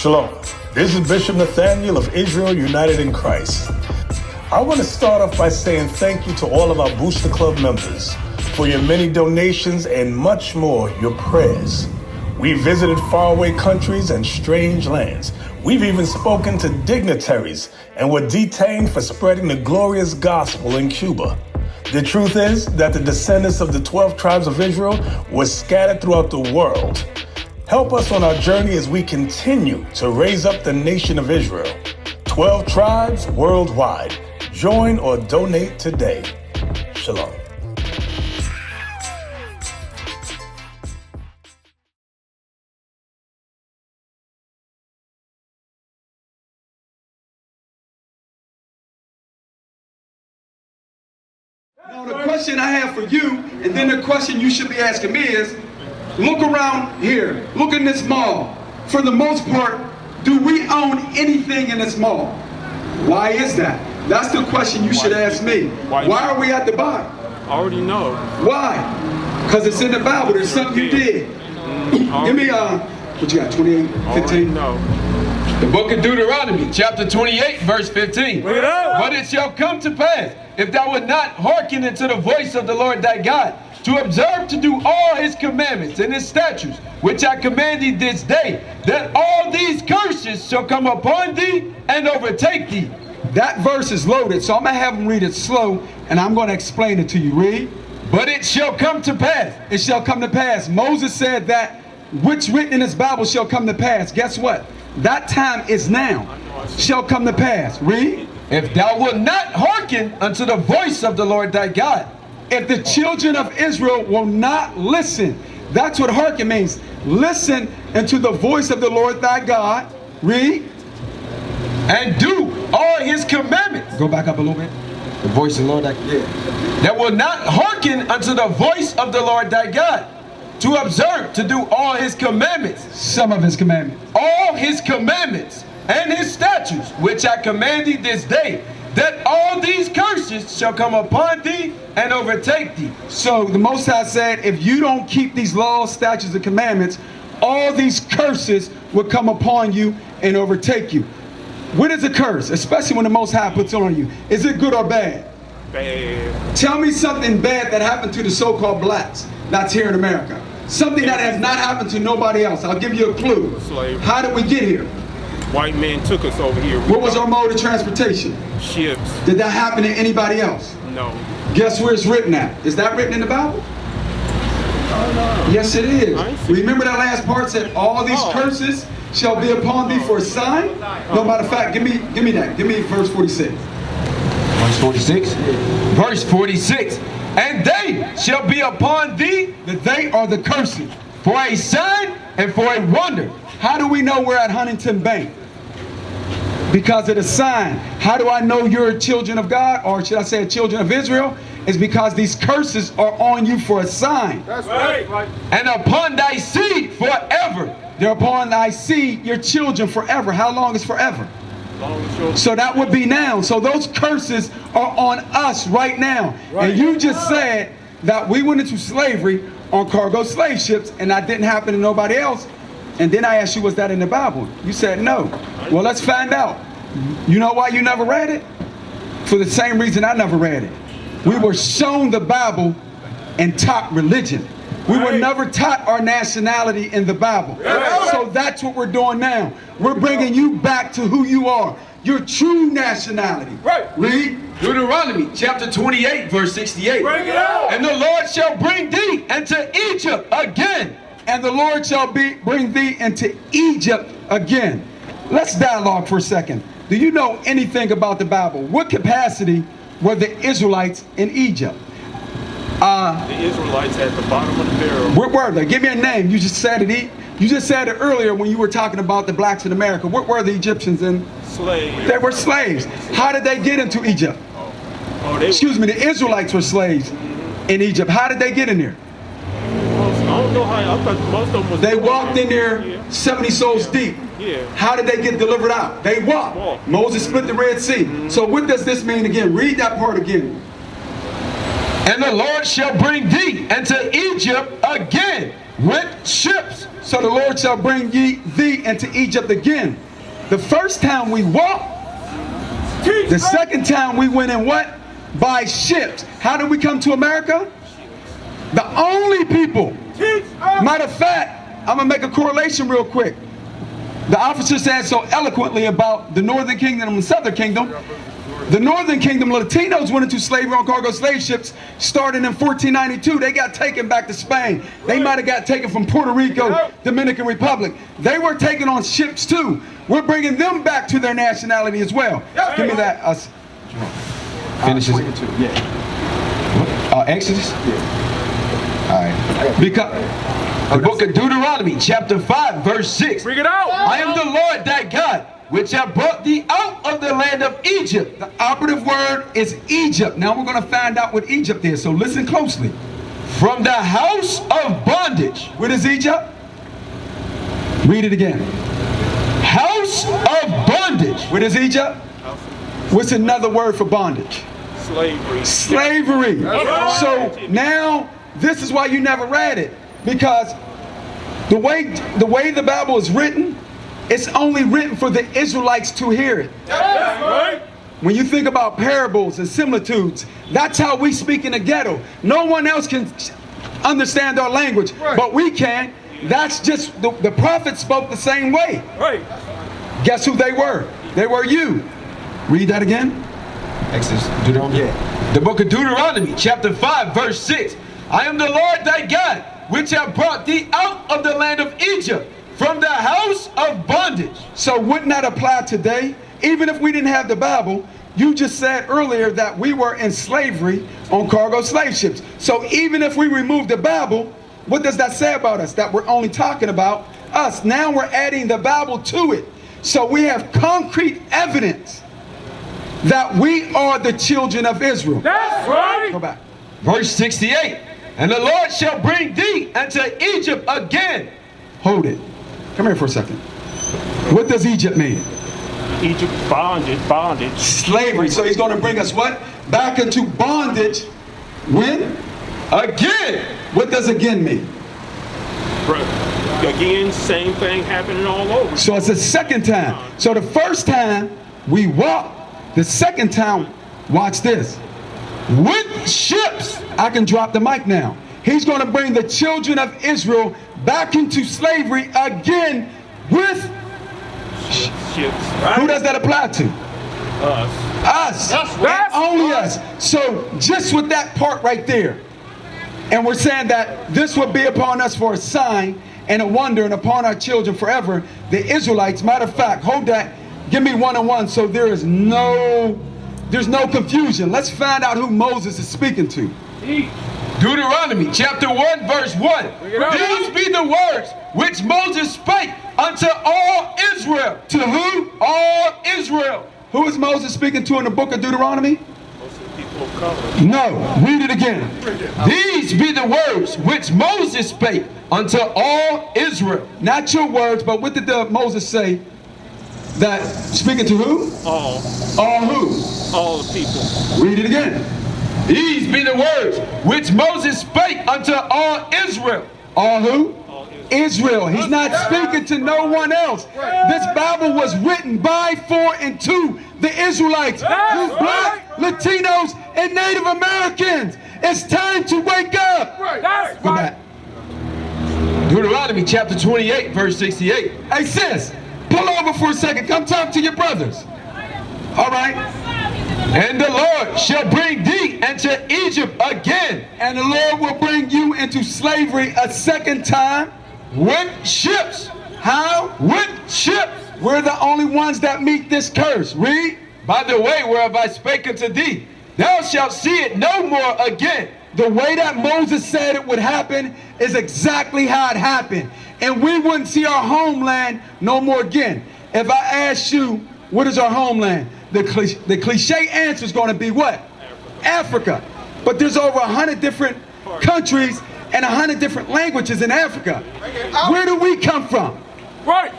Shalom. This is Bishop Nathaniel of Israel United in Christ. I want to start off by saying thank you to all of our Booster Club members for your many donations and much more, your prayers. We visited faraway countries and strange lands. We've even spoken to dignitaries and were detained for spreading the glorious gospel in Cuba. The truth is that the descendants of the 12 tribes of Israel were scattered throughout the world. Help us on our journey as we continue to raise up the nation of Israel. 12 tribes worldwide. Join or donate today. Shalom. Now the question I have for you, and then the question you should be asking me is, look around here, look in this mall. For the most part, do we own anything in this mall? Why is that? That's the question you should ask me. Why are we at the bottom? I already know. Why? Because it's in the Bible, there's something you did. Give me, what you got, 28, 15? No. The book of Deuteronomy, chapter 28, verse 15. But it shall come to pass, if thou wilt not hearken unto the voice of the Lord thy God, to observe to do all his commandments and his statutes, which I command thee this day, that all these curses shall come upon thee and overtake thee. That verse is loaded, so I'm going to have him read it slow, and I'm going to explain it to you. Read. But it shall come to pass. It shall come to pass. Moses said that which written in his Bible shall come to pass. Guess what? That time is now. Shall come to pass. Read. If thou wilt not hearken unto the voice of the Lord thy God. If the children of Israel will not listen, that's what hearken means. Listen unto the voice of the Lord thy God. Read. And do all his commandments. Go back up a little bit. The voice of the Lord thy God. Yeah. That will not hearken unto the voice of the Lord thy God, to observe to do all his commandments. Some of his commandments. All his commandments and his statutes, which I command thee this day, that all these curses shall come upon thee and overtake thee. So the Most High said, if you don't keep these laws, statutes, and commandments, all these curses will come upon you and overtake you. What is a curse, especially when the Most High puts it on you? Is it good or bad? Bad. Tell me something bad that happened to the so-called blacks that's here in America. Something that has not happened to nobody else. I'll give you a clue. Slavery. How did we get here? White men took us over here. What was our mode of transportation? Ships. Did that happen to anybody else? No. Guess where it's written at? Is that written in the Bible? Oh, no. Yes, it is. I see. Remember that last part said, all these curses shall be upon thee for a sign? No, matter of fact, give me that. Give me verse 46. Verse 46? Verse 46. And they shall be upon thee, That they are the curses. for a sign and for a wonder. How do we know we're at Huntington Bank? Because of the sign. How do I know you're children of God, or should I say children of Israel? It's because these curses are on you for a sign. That's right. And upon thy seed forever. They're upon thy seed, your children forever. How long is forever? So that would be now. So those curses are on us right now. Right. And you just said that we went into slavery on cargo slave ships and that didn't happen to nobody else. And then I asked you, was that in the Bible? You said no. Well, let's find out. You know why you never read it? For the same reason I never read it. We were shown the Bible and taught religion. We were never taught our nationality in the Bible. So that's what we're doing now. We're bringing you back to who you are, your true nationality. Right. Read. Deuteronomy chapter 28 verse 68. Bring it out. And the Lord shall bring thee into Egypt again. And the Lord shall bring thee into Egypt again. Let's dialogue for a second. Do you know anything about the Bible? What capacity were the Israelites in Egypt? The Israelites at the bottom of the barrel. What were they? Give me a name. You just said it. You just said it earlier when you were talking about the blacks in America. What were the Egyptians in? Slaves. They were slaves. How did they get into Egypt? Excuse me, the Israelites were slaves in Egypt. How did they get in there? I don't know how. I thought most of them was. They walked in there 70 souls deep. Yeah. How did they get delivered out? They walked. Moses split the Red Sea. So what does this mean again? Read that part again. And the Lord shall bring thee into Egypt again, with ships. So the Lord shall bring thee into Egypt again. The first time we walked, the second time we went in what? By ships. How did we come to America? The only people. Matter of fact, I'm going to make a correlation real quick. The officer said so eloquently about the Northern Kingdom and the Southern Kingdom. The Northern Kingdom, Latinos went into slavery on cargo slave ships starting in 1492. They got taken back to Spain. They might have got taken from Puerto Rico, Dominican Republic. They were taken on ships too. We're bringing them back to their nationality as well. Give me that. Finishes. Exodus? Yeah. All right. Because the book of Deuteronomy, chapter 5, verse 6. Bring it out. I am the Lord thy God, which have brought thee out of the land of Egypt. The operative word is Egypt. Now we're going to find out what Egypt is, so listen closely. From the house of bondage. What is Egypt? Read it again. House of bondage. What is Egypt? What's another word for bondage? Slavery. Slavery. So now, this is why you never read it. Because the way the Bible is written, it's only written for the Israelites to hear it. Right. When you think about parables and similitudes, that's how we speak in the ghetto. No one else can understand our language, but we can. That's just, the prophets spoke the same way. Right. Guess who they were? They were you. Read that again. Exodus, Deuteronomy. Yeah. The book of Deuteronomy, chapter 5, verse 6. I am the Lord thy God, which have brought thee out of the land of Egypt, from the house of bondage. So wouldn't that apply today? Even if we didn't have the Bible, you just said earlier that we were in slavery on cargo slave ships. So even if we remove the Bible, what does that say about us? That we're only talking about us. Now we're adding the Bible to it. So we have concrete evidence that we are the children of Israel. That's right. Go back. Verse 68. And the Lord shall bring thee into Egypt again. Hold it. Come here for a second. What does Egypt mean? Egypt, bondage. Slavery. So he's going to bring us what? Back into bondage. When? Again. What does again mean? Again, same thing happening all over. So it's the second time. So the first time we walked. The second time, watch this. With ships. I can drop the mic now. He's going to bring the children of Israel back into slavery again with Ships. Who does that apply to? Us. Us. That's Only us. So just with that part right there. And we're saying that this will be upon us for a sign and a wonder, and upon our children forever. The Israelites, matter of fact, hold that. Give me one-on-one so there's no confusion. Let's find out who Moses is speaking to. Deuteronomy chapter 1 verse 1. These be the words which Moses spake unto all Israel. To who? All Israel. Who is Moses speaking to in the book of Deuteronomy? Most of the people of color. No. Read it again. These be the words which Moses spake unto all Israel. Not your words, but what did Moses say? That speaking to who? All. All who? All the people. Read it again. These be the words which Moses spake unto all Israel. All who? All Israel. He's not speaking to no one else. This Bible was written by, for, and to the Israelites. You black, Latinos, and Native Americans. It's time to wake up. Go back. Deuteronomy chapter 28 verse 68. Hey sis, pull over for a second. Come talk to your brothers. All right. And the Lord shall bring thee into Egypt again. And the Lord will bring you into slavery a second time. With ships. How? With ships. We're the only ones that meet this curse. Read. By the way whereof I spake unto thee, thou shalt see it no more again. The way that Moses said it would happen is exactly how it happened. And we wouldn't see our homeland no more again. If I asked you, what is our homeland? The cliche answer is going to be what? Africa. But there's over 100 different countries and 100 different languages in Africa. Where do we come from? Right.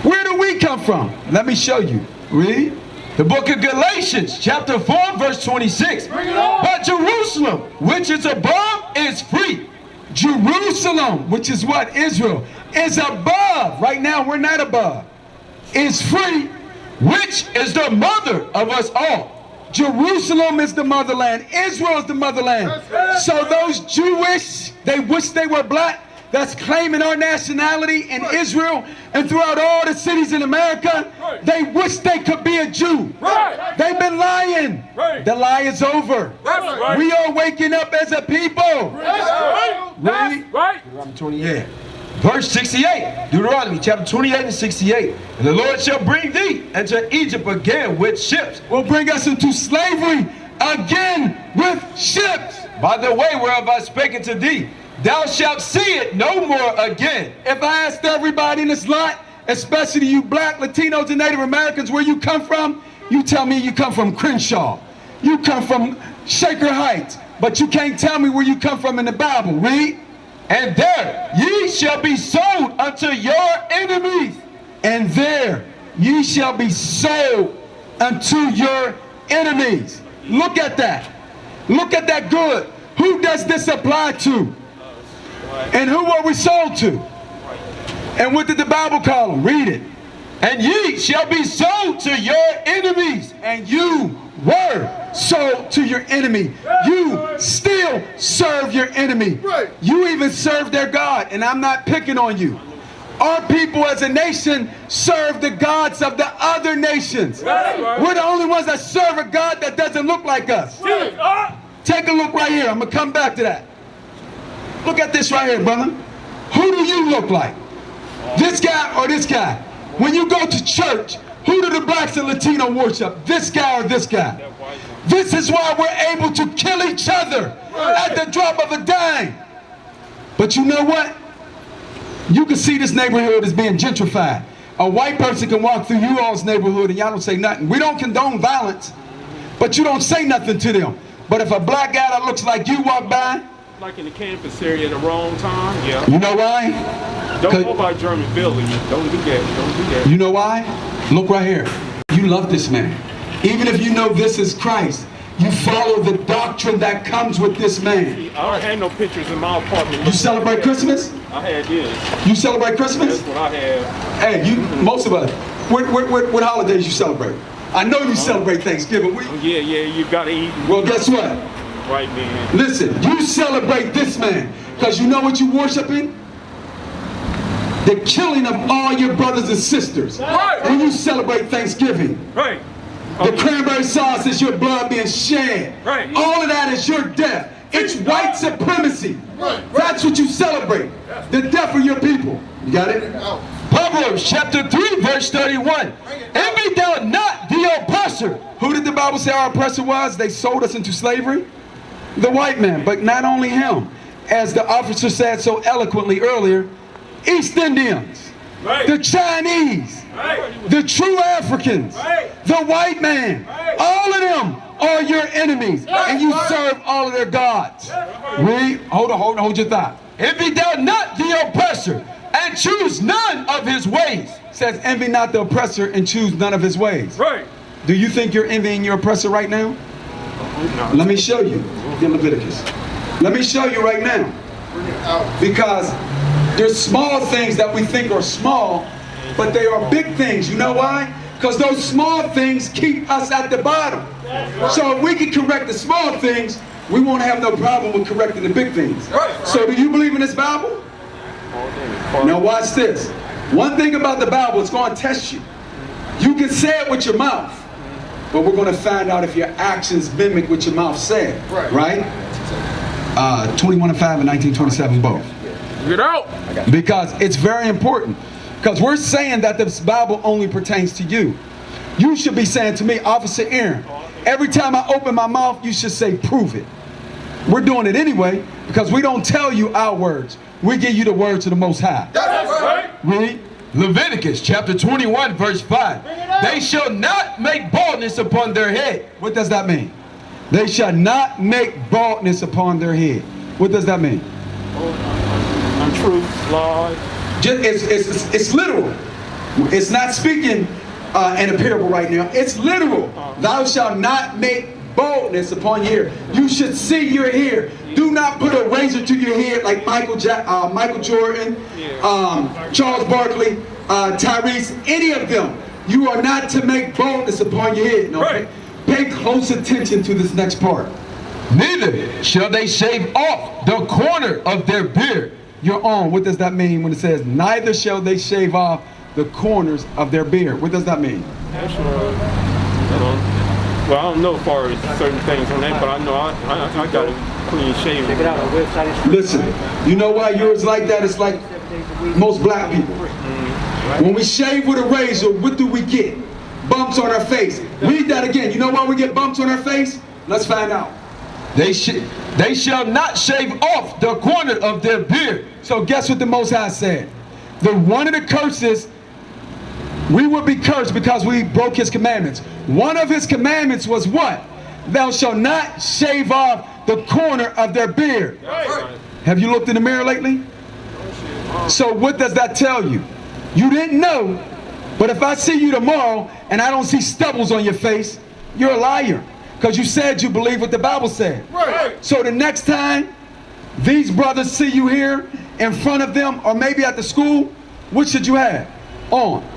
Where do we come from? Let me show you. Read. The book of Galatians, chapter 4, verse 26. But Jerusalem, which is above, is free. Jerusalem, which is what? Israel, is above. Right now, we're not above. Is free, which is the mother of us all. Jerusalem is the motherland. Israel is the motherland. So those Jewish, they wish they were black, that's claiming our nationality in Israel and throughout all the cities in America, they wish they could be a Jew. They've been lying. The lie is over. We are waking up as a people. Read. Deuteronomy 28. Verse 68, Deuteronomy chapter 28 and 68. And the Lord shall bring thee into Egypt again with ships. Will bring us into slavery again with ships. By the way whereof I spake unto thee, thou shalt see it no more again. If I asked everybody in this lot, especially you black, Latinos, and Native Americans, where you come from, you tell me you come from Crenshaw. You come from Shaker Heights. But you can't tell me where you come from in the Bible. Read. And there ye shall be sold unto your enemies. And there ye shall be sold unto your enemies. Look at that. Look at that good. Who does this apply to? And who were we sold to? And what did the Bible call them? Read it. And ye shall be sold to your enemies. And you were sold to your enemy. You still serve your enemy. You even serve their God. And I'm not picking on you. Our people as a nation serve the gods of the other nations. We're the only ones that serve a God that doesn't look like us. Take a look right here. I'm going to come back to that. Look at this right here, brother. Who do you look like? This guy or this guy? When you go to church, who do the blacks and Latino worship? This guy or this guy? This is why we're able to kill each other at the drop of a dime. But you know what? You can see this neighborhood is being gentrified. A white person can walk through you all's neighborhood and y'all don't say nothing. We don't condone violence, but you don't say nothing to them. But if a black guy that looks like you walk by, like in the campus area at the wrong time, yeah. You know why? Don't go by German Village. Don't do that. Don't do that. You know why? Look right here. You love this man. Even if you know this is Christ, you follow the doctrine that comes with this man. I don't have no pictures in my apartment. You celebrate Christmas? I had this. You celebrate Christmas? That's what I have. Hey, you, most of us. What holidays you celebrate? I know you celebrate Thanksgiving. Yeah, you gotta eat. Well, guess what? Right, man. Listen, you celebrate this man because you know what you worshiping? The killing of all your brothers and sisters. Right. When you celebrate Thanksgiving. Right. The cranberry sauce is your blood being shed. Right. All of that is your death. It's white supremacy. That's what you celebrate. The death of your people. You got it? Proverbs chapter 3 verse 31. Envy thou not the oppressor. Who did the Bible say our oppressor was? They sold us into slavery? The white man. But not only him. As the officer said so eloquently earlier, East Indians, the Chinese, the true Africans, the white man, all of them are your enemies, and you serve all of their gods. Read, hold your thought. Envy thou not the oppressor, and choose none of his ways. Says, envy not the oppressor and choose none of his ways. Right. Do you think you're envying your oppressor right now? Let me show you in Leviticus. Let me show you right now. Because there's small things that we think are small, but they are big things. You know why? Because those small things keep us at the bottom. So if we can correct the small things, we won't have no problem with correcting the big things. So do you believe in this Bible? Now watch this. One thing about the Bible, it's going to test you. You can say it with your mouth, but we're going to find out if your actions mimic what your mouth said. Right? 21 and 5 and 1927 both. Get out. Because it's very important. Because we're saying that this Bible only pertains to you. You should be saying to me, Officer Aaron, every time I open my mouth, you should say, prove it. We're doing it anyway because we don't tell you our words. We give you the words of the Most High. That's right. Read. Leviticus chapter 21 verse 5. They shall not make baldness upon their head. What does that mean? They shall not make baldness upon their head. What does that mean? Untruth, lies. It's literal. It's not speaking in a parable right now. It's literal. Thou shalt not make boldness upon your hair. You should see your hair. Do not put a razor to your head like Michael Jordan, Charles Barkley, Tyrese, any of them. You are not to make boldness upon your head. No, right. Pay close attention to this next part. Neither shall they shave off the corner of their beard. Your own. What does that mean when it says, neither shall they shave off the corners of their beard? What does that mean? Well, I don't know as far as certain things on that, but I know I got a clean shave. Check it out on the website. Listen, you know why yours like that? It's like most black people. When we shave with a razor, what do we get? Bumps on our face. Read that again. You know why we get bumps on our face? Let's find out. They shall not shave off the corner of their beard. So guess what the Most High said? One of the curses, we would be cursed because we broke his commandments. One of his commandments was what? Thou shalt not shave off the corner of their beard. Right. Have you looked in the mirror lately? So what does that tell you? You didn't know, but if I see you tomorrow and I don't see stubbles on your face, you're a liar. Because you said you believe what the Bible said. Right. So the next time these brothers see you here in front of them, or maybe at the school, what should you have on?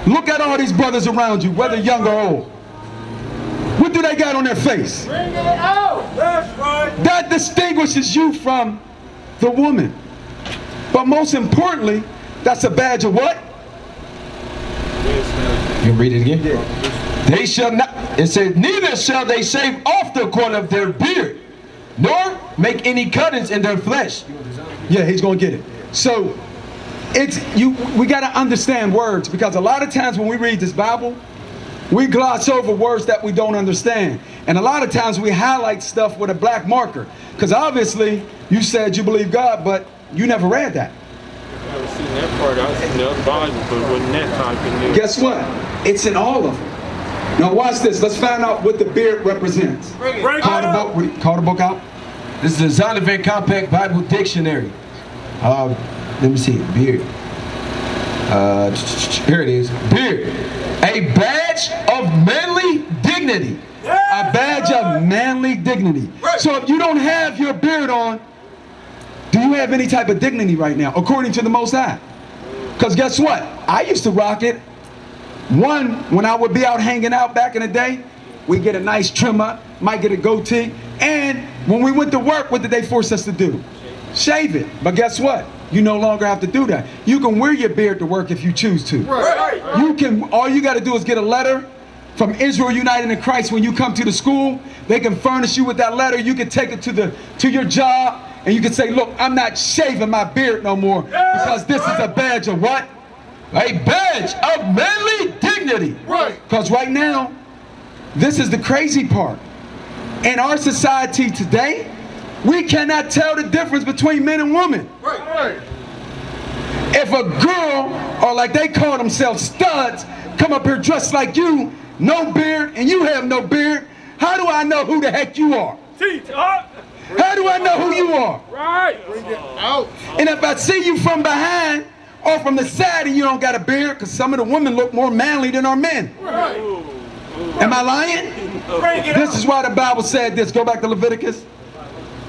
Look at all these brothers around you, whether young or old. What do they got on their face? Bring it out. That's right. That distinguishes you from the woman. But most importantly, that's a badge of what? You read it again? Yeah. They shall not, it says, neither shall they shave off the corner of their beard, nor make any cuttings in their flesh. Yeah, he's going to get it. So, we got to understand words, because a lot of times when we read this Bible, we gloss over words that we don't understand. And a lot of times we highlight stuff with a black marker. Because obviously, you said you believe God, but you never read that. I've seen that part. I've seen the other Bible, but it wasn't that type in there. Guess what? It's in all of them. Now watch this. Let's find out what the beard represents. Call the book out. This is the Zondervan Compact Bible Dictionary. Let me see. Beard. Here it is. Beard. A badge of manly dignity. A badge of manly dignity. So if you don't have your beard on, do you have any type of dignity right now, according to the Most High? Because guess what? I used to rock it. When I would be out hanging out back in the day, we'd get a nice trim up, might get a goatee. And when we went to work, what did they force us to do? Shave it. But guess what? You no longer have to do that. You can wear your beard to work if you choose to. Right. All you got to do is get a letter from Israel United in Christ. When you come to the school, they can furnish you with that letter. You can take it to your job, and you can say, look, I'm not shaving my beard no more, because this is a badge of what? A badge of manly dignity. Right. Because right now, this is the crazy part. In our society today, we cannot tell the difference between men and women. Right. If a girl, or like they call themselves studs, come up here dressed like you, no beard, and you have no beard, how do I know who the heck you are? How do I know who you are? Right. Bring it out. And if I see you from behind or from the side and you don't got a beard, because some of the women look more manly than our men. Right. Am I lying? This is why the Bible said this. Go back to Leviticus.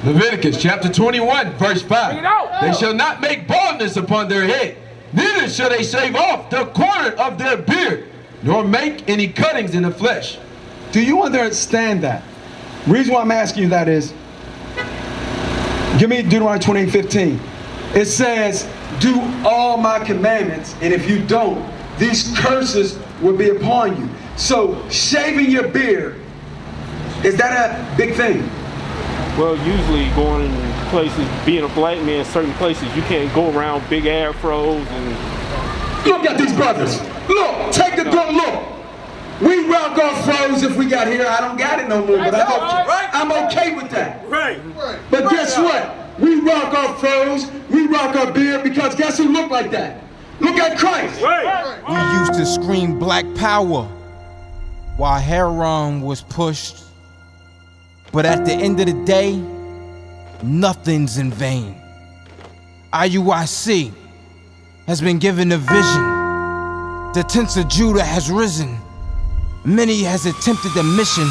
Leviticus chapter 21, verse 5. They shall not make baldness upon their head, neither shall they shave off the corner of their beard, nor make any cuttings in the flesh. Do you understand that? The reason why I'm asking you that is, give me Deuteronomy 28:15. It says, do all my commandments, and if you don't, these curses will be upon you. So shaving your beard, is that a big thing? Well, usually going places, being a black man, certain places, you can't go around big afros and... Look at these brothers. Look, take a good look. We rock our froze if we got here. I don't got it no more, but I'm okay with that. Right. But guess what? We rock our froze, we rock our beard, because guess who look like that? Look at Christ. Right. We used to scream black power while heroin was pushed. But at the end of the day, nothing's in vain. IUIC has been given a vision. The tents of Judah has risen. Many has attempted the mission,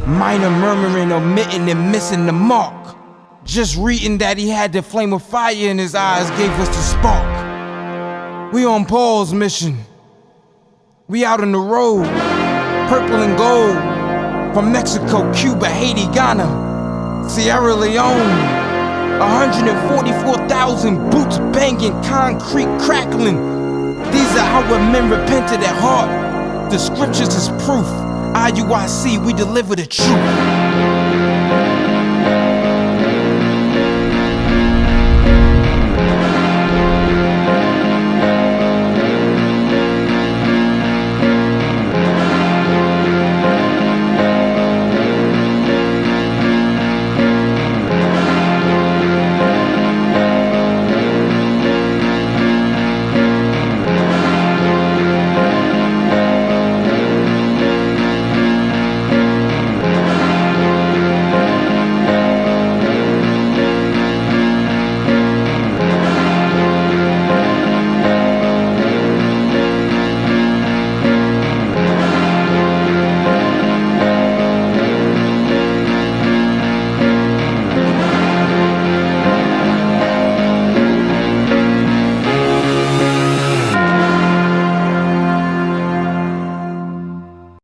Minor murmuring, omitting, and missing the mark. Just reading that he had the flame of fire in his eyes gave us the spark. We on Paul's mission. We out on the road, purple and gold. From Mexico, Cuba, Haiti, Ghana, Sierra Leone. 144,000 boots banging, concrete crackling. These are our men repented at heart. The scriptures is proof. IUIC, we deliver the truth.